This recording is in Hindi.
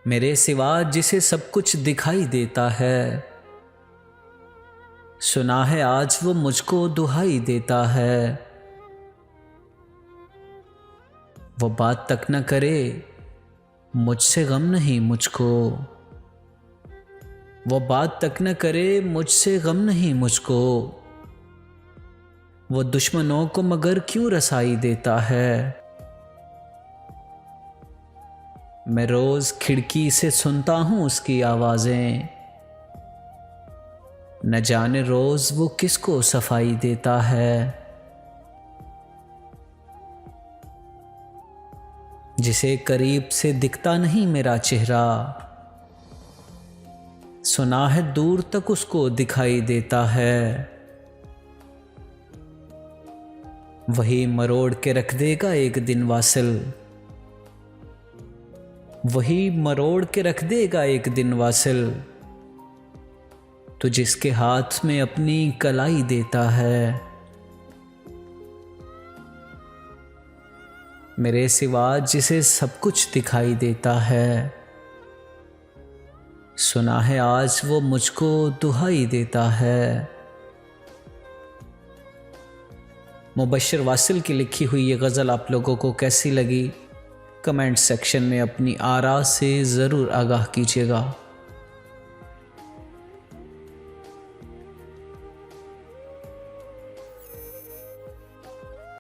मेरे सिवा जिसे सब कुछ दिखाई देता है, सुना है आज वो मुझको दुहाई देता है। वो बात तक न करे, मुझसे गम नहीं मुझको। वो बात तक न करे, मुझसे गम नहीं मुझको। वो दुश्मनों को मगर क्यों रसाई देता है। मैं रोज खिड़की से सुनता हूं उसकी आवाजें, न जाने रोज वो किसको सफाई देता है। जिसे करीब से दिखता नहीं मेरा चेहरा, सुना है दूर तक उसको दिखाई देता है। वही मरोड़ के रख देगा एक दिन वासिल, वही मरोड़ के रख देगा एक दिन वासिल। तो जिसके हाथ में अपनी कलाई देता है। मेरे सिवा जिसे सब कुछ दिखाई देता है, सुना है आज वो मुझको दुहाई देता है। मुबश्शिर वासिल की लिखी हुई ये गज़ल आप लोगों को कैसी लगी, कमेंट सेक्शन में अपनी आरा से ज़रूर आगाह कीजिएगा।